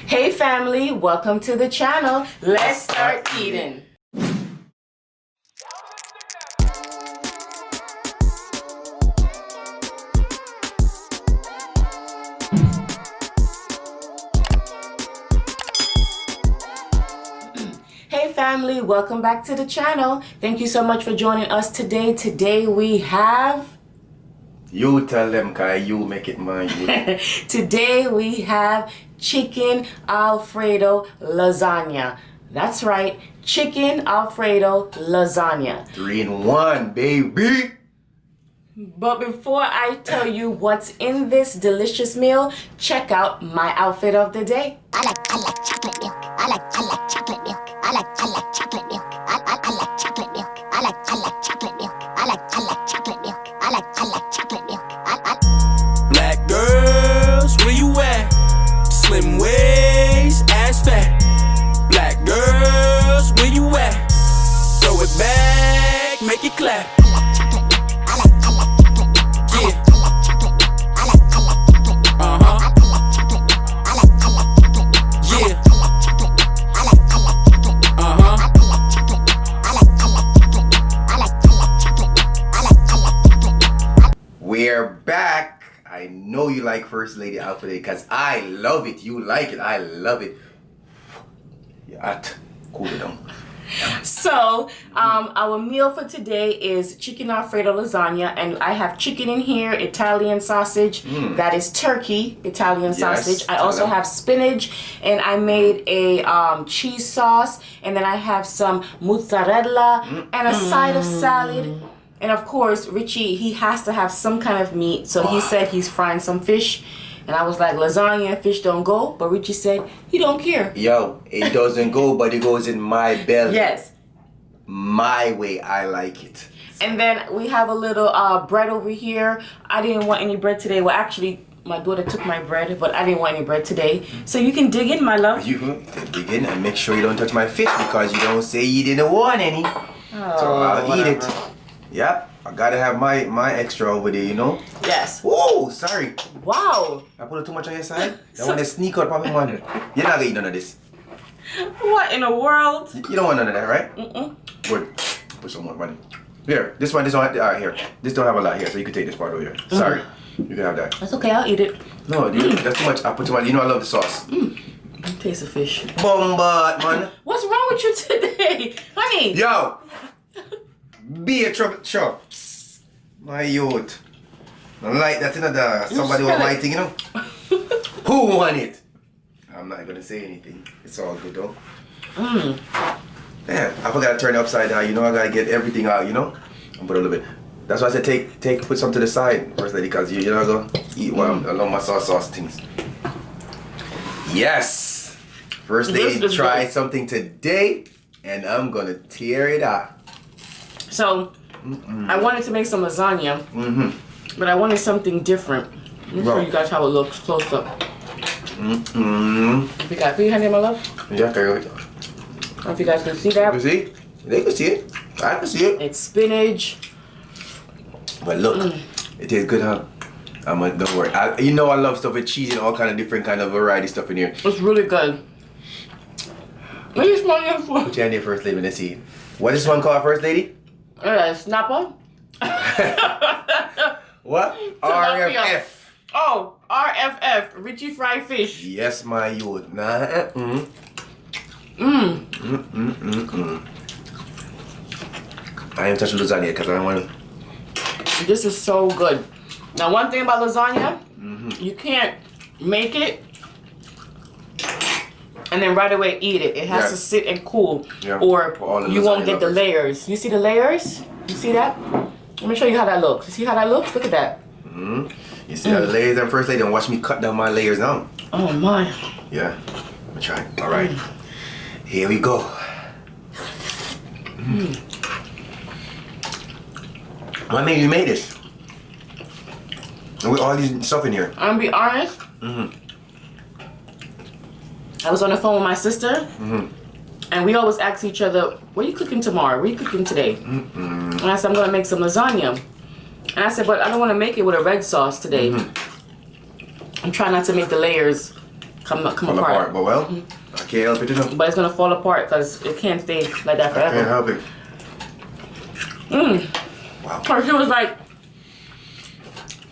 Hey family, welcome to the channel. Let's start eating. Hey family, welcome back to the channel. Thank you so much for joining us today. Today we have... You tell them, Kai, you make it mine. Today we have chicken Alfredo lasagna. That's right, chicken Alfredo lasagna. 3 in 1, baby. But before I tell you what's in this delicious meal, check out my outfit of the day. I like chocolate milk. I like chocolate milk. I like chocolate milk. I like chocolate milk. I like chocolate milk. I like chocolate milk. I like chocolate milk. Black girls, where you at? Slim waist, ass fat. Black girls, where you at? Throw it back, make it clap. We're back. I know you like First Lady outfit because I love it. You like it. I love it. Yeah, cool it down. So, our meal for today is chicken Alfredo lasagna, and I have chicken in here, Italian sausage, that is turkey, Italian sausage. I also have spinach, and I made a cheese sauce, and then I have some mozzarella and a side of salad. And of course, Richie, he has to have some kind of meat, so he said he's frying some fish. And I was like, lasagna and fish don't go, but Richie said he don't care. Yo, it doesn't go, but it goes in my belly. Yes. My way, I like it. And then we have a little bread over here. I didn't want any bread today. Well, actually, my daughter took my bread, but I didn't want any bread today. So you can dig in, my love. You can dig in and make sure you don't touch my fish because you don't say you didn't want any. So I'll eat it. Yep, I gotta have my extra over there, you know? Yes. Whoa, sorry. Wow. I put it too much on your side? That one is sneak out, Papa man. You're not gonna eat none of this. What in the world? You don't want none of that, right? Mm-mm. Good. Put some more money. Here, this one, here. This don't have a lot here, so you can take this part over here. Sorry. You can have that. That's okay, I'll eat it. No, dude, that's too much. I put too much. You know I love the sauce. Taste the fish. Bombard, man. What's wrong with you today? Honey. Yo. Be a trouble, sure. My youth. I like that, you know, somebody was lighting, you know. Who won it? I'm not gonna say anything. It's all good though. Man, I forgot to turn it upside down. You know, I gotta get everything out, you know. And put a little bit. That's why I said put some to the side, First Lady, because you're not gonna eat one. I love my sauce things. Yes, First Lady tried something today, and I'm gonna tear it out. So, I wanted to make some lasagna, but I wanted something different. Let me show you guys how it looks close up. If you guys, can you hand me my love? Yeah, okay. I don't know if you guys can see that. You see? They can see it. I can see it. It's spinach. But look, it tastes good, huh? Don't worry. You know I love stuff with cheese and all kind of different kind of variety stuff in here. It's really good. Let me smell your food. Put your hand in, First Lady, let's see. What is this one called, First Lady? Snapper. What? RFF. Oh, RFF. Richie Fried Fish. Yes, my youth. Nah. I ain't touching lasagna because I don't want to. This is so good. Now, one thing about lasagna, you can't make it and then right away eat it. It has to sit and cool, or you won't get the layers. You see the layers? You see that? Let me show you how that looks. You see how that looks? Look at that. You see how the layers and First Lady, and watch me cut down my layers now. Oh my. Yeah, I'm gonna try. All right, here we go. What made you made this? And with all these stuff in here. I'm gonna be honest. I was on the phone with my sister, and we always ask each other, "What are you cooking tomorrow? What are you cooking today?" And I said, "I'm gonna make some lasagna." And I said, "But I don't want to make it with a red sauce today. I'm trying not to make the layers come Fall apart. apart. But well, I can't help it enough. But it's gonna fall apart because it can't stay like that I can't forever. help it. Wow. Or she was like,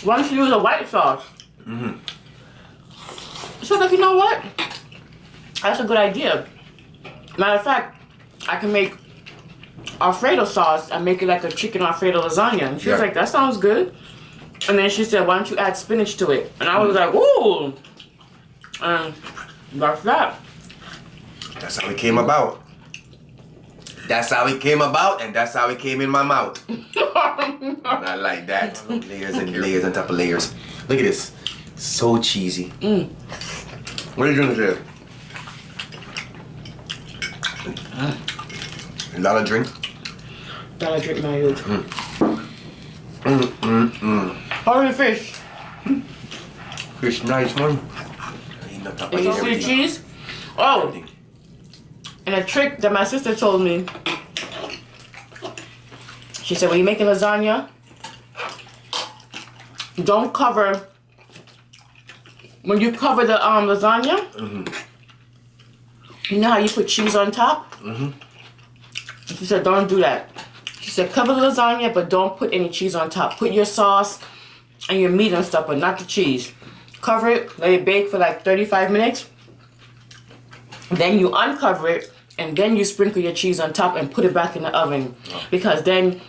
why don't you use a white sauce? So I was like, you know what? That's a good idea. Matter of fact, I can make Alfredo sauce and make it like a chicken Alfredo lasagna. And she was Yeah. like, that sounds good. And then she said, why don't you add spinach to it? And I was like, ooh. And that's that. That's how it came about. That's how it came about, and that's how it came in my mouth. Not like that. Layers and layers on top of layers. Look at this. So cheesy. What are you doing there? Another drink? Gotta drink my youth. How is the fish? Fish nice, man. Is you see cheese? Oh, and a trick that my sister told me. She said, when you're making lasagna, don't cover. When you cover the lasagna, you know how you put cheese on top? She said, don't do that. She said, cover the lasagna, but don't put any cheese on top. Put your sauce and your meat and stuff, but not the cheese. Cover it, let it bake for like 35 minutes. Then you uncover it, and then you sprinkle your cheese on top and put it back in the oven. Because then,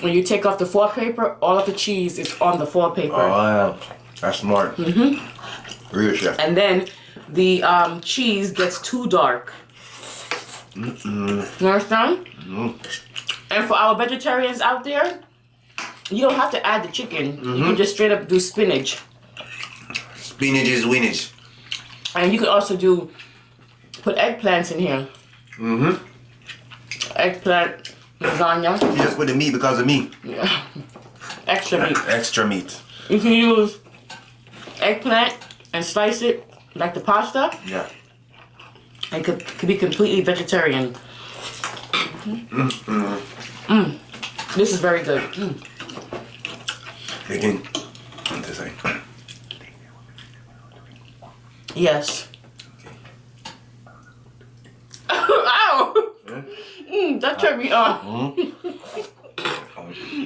when you take off the foil paper, all of the cheese is on the foil paper. Oh, yeah. That's smart. Real chef. And then the cheese gets too dark. You understand? And for our vegetarians out there, you don't have to add the chicken. You can just straight up do spinach. Spinach is winnage. And you can also put eggplants in here. Eggplant lasagna. You just put the meat because of me. Yeah. Extra meat. Extra meat. You can use eggplant and slice it like the pasta. Yeah. And could be completely vegetarian. This is very good. Again. On this side. Yes. Ow! That turned me on.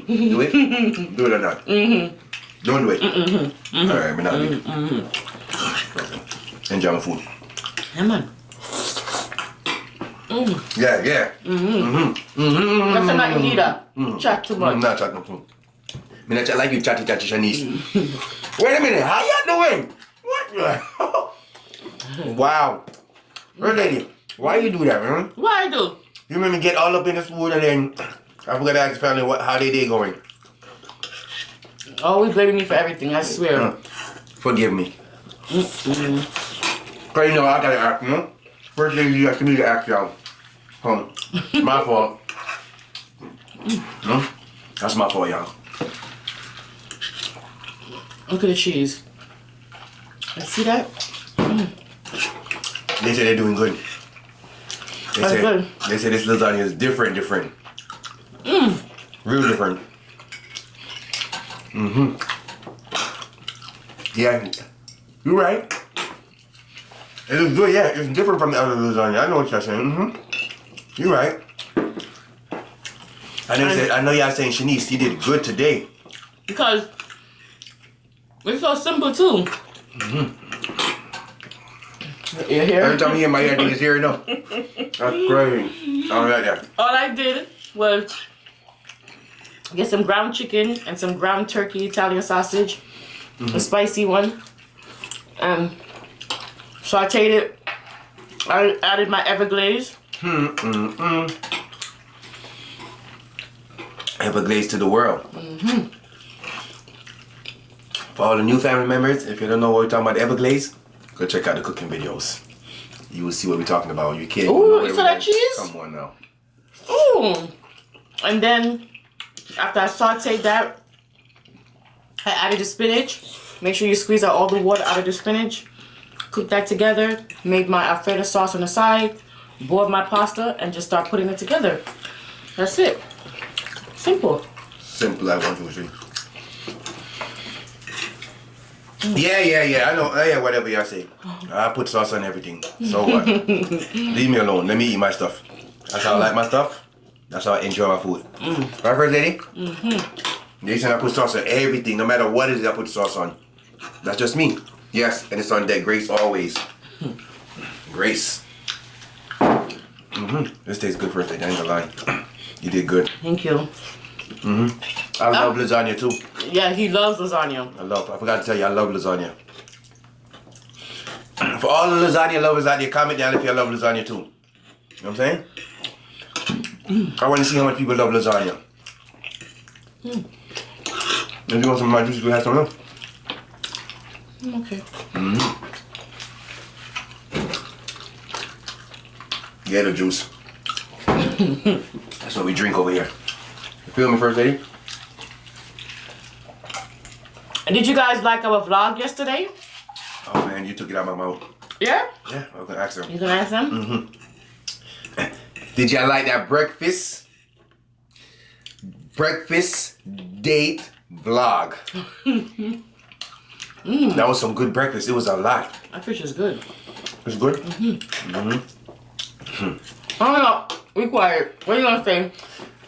Do it? Do it or not? Don't do it. Alright, we're not doing it. Enjoy my food. Yeah, man. Yeah, yeah. That's not you either. Chat too much. Not chat no food. Me not chat like you chatty Shanice. Wait a minute, how you doing? What? Wow. First lady, why you do that, man? What I do? You made me get all up in this food and then I forgot to ask the family how their day going. Always blaming me for everything, I swear. Forgive me. Cause you know I gotta act, you know? First lady, you have to need to act, y'all. My fault. No? That's my fault, y'all. Look at the cheese. You see that? They say they're doing good. That's good. They say this lasagna is different. Real different. Yeah, you're right. It looks good, yeah. It's different from the other lasagna. I know what you're saying. You're right. I know y'all saying, Shanice, you did good today. Because it's so simple too. You hear? Every time I hear my ear, I think it's here enough. That's crazy. All right, yeah. All I did was get some ground chicken and some ground turkey Italian sausage, a spicy one, and sauteed it. I added my Everglaze. Everglaze to the world. For all the new family members, if you don't know what we're talking about, Everglaze, go check out the cooking videos. You will see what we're talking about. You can't. Ooh, you saw that cheese? Come on now. Ooh. And then after I sauteed that, I added the spinach. Make sure you squeeze out all the water out of the spinach. Cook that together. Made my Alfredo sauce on the side. Boiled my pasta and just start putting it together. That's it. Simple. Simple like 1, 2, 3. Yeah. I know. Yeah, whatever y'all say. I put sauce on everything. So what? Leave me alone. Let me eat my stuff. That's how I like my stuff. That's how I enjoy my food. Right, first lady? Mm-hmm. They say I put sauce on everything. No matter what it is, I put sauce on. That's just me. Yes, and it's on deck. Grace always. Grace. This tastes good, first lady. I ain't gonna lie. You did good. Thank you. I love lasagna too. Yeah, he loves lasagna. I forgot to tell you, I love lasagna. For all the lasagna lovers out there, comment down if you love lasagna too. You know what I'm saying? I want to see how much people love lasagna. If you want some of my juice, we have some of them. Okay. Yeah, the juice. That's what we drink over here. You feel me, first lady? Did you guys like our vlog yesterday? Oh man, you took it out of my mouth. Yeah? Yeah, I was gonna ask them. You gonna ask them? Did y'all like that breakfast date vlog? That was some good breakfast. It was a lot. That fish is good. It's good? I don't know. Be quiet. What are you gonna say?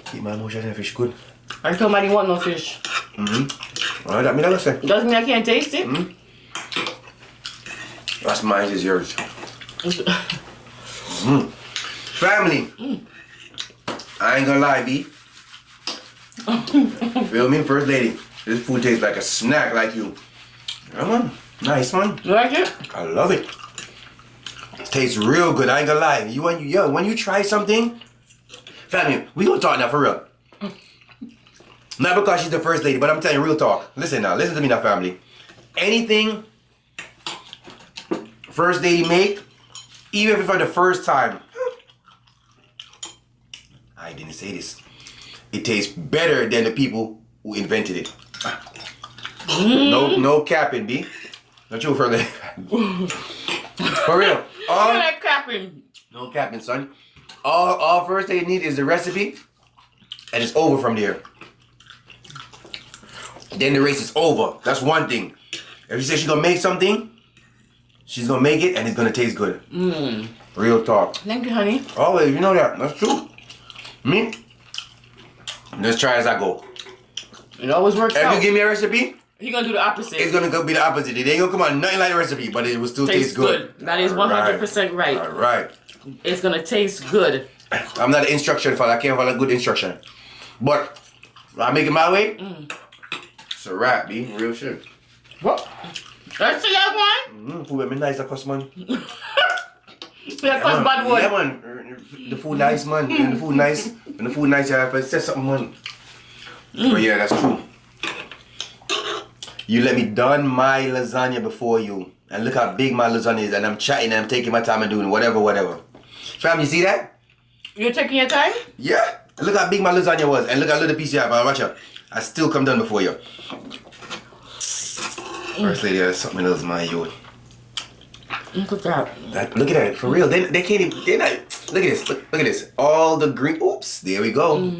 Keep my emotion and fish good. I told somebody want no fish. Alright, that mean I say. Doesn't mean I can't taste it. That's mine, is yours. Family. I ain't gonna lie, B. Feel me, first lady? This food tastes like a snack, like you. Come on, nice one. You like it? I love it. It tastes real good. I ain't gonna lie. When you try something, family, we gonna talk now for real. Not because she's the first lady, but I'm telling you real talk. Listen to me now, family. Anything first lady make, even if it's for the first time, I didn't say this. It tastes better than the people who invented it. No capping, B. Not you, first lady. For real. Like capping. No capping, son. All first lady need is the recipe, and it's over from there. Then the race is over. That's one thing. If she says she's gonna make something, she's gonna make it and it's gonna taste good. Real talk. Thank you, honey. Always, you know that. That's true. Me? Let's try as I go. It always works If out. you give me a recipe, He's gonna do the opposite. it's gonna be the opposite. It ain't gonna come out nothing like the recipe, but it will still taste good. That is 100% right. Alright. It's gonna taste good. I'm not an instruction follower. I can't follow good instruction. But when I make it my way, it's a wrap, B. Real shit. What? Let's see that one. Food with me nice, of course, man. That cost bad one. Yeah, man. The food nice, man. When the food nice, you have to say something, man. But yeah, that's true. You let me done my lasagna before you. And look how big my lasagna is. And I'm chatting and I'm taking my time and doing whatever. Fam, you see that? You're taking your time? Yeah. Look how big my lasagna was. And look how little piece you have. Watch out. I still come done before you. First lady, there's something else, my youth. Look at that. Look at that, for real. They can't even, they're not, look at this, look at this. All the green, oops, there we go.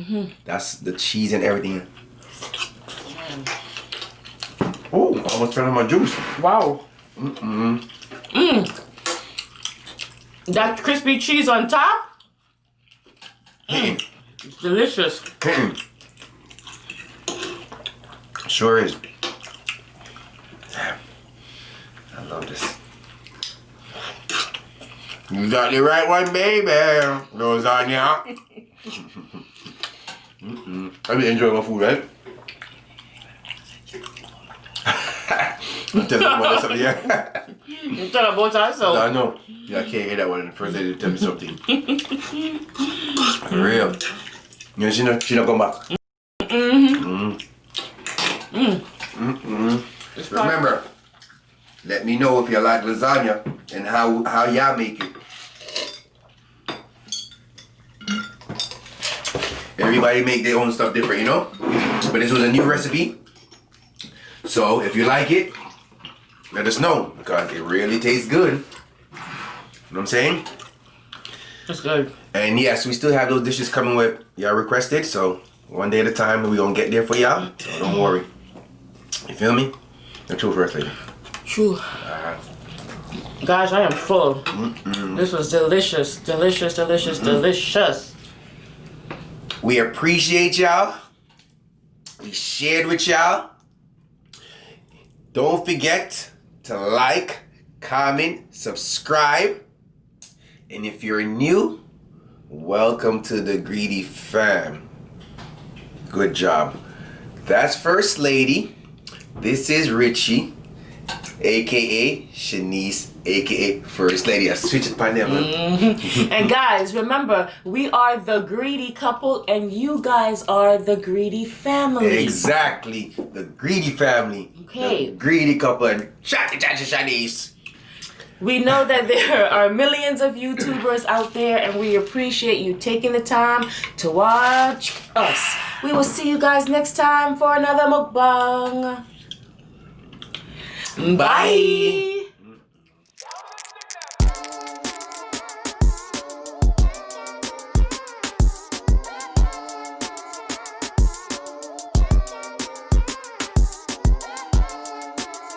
That's the cheese and everything. Oh, I almost turned on my juice. Wow. That crispy cheese on top? It's delicious. Sure is. I love this. You got the right one, baby. Lasagna. I be enjoying my food, right? I'm telling you about something, yeah. You tell about also. I know. Yeah, I can't hear that one. First lady tell me something. For real. You know, she not come back. Remember, let me know if you like lasagna and how y'all make it. Everybody make their own stuff different, you know? But this was a new recipe. So if you like it, let us know because it really tastes good. You know what I'm saying? It's good. And yes, we still have those dishes coming with y'all requested. So one day at a time, we're going to get there for y'all. So don't worry. You feel me? The two first lady. Phew. Guys, I am full. This was delicious, delicious, delicious, delicious. We appreciate y'all. We shared with y'all. Don't forget to like, comment, subscribe. And if you're new, welcome to the Greedy Fam. Good job. That's First Lady. This is Richie, aka Shanice, aka First Lady. I switch it by them, man. And guys, remember, we are the Greedy Couple, and you guys are the Greedy Family. Exactly, the Greedy Family. Okay. The Greedy Couple and Shanice. We know that there are millions of YouTubers out there, and we appreciate you taking the time to watch us. We will see you guys next time for another mukbang. Bye.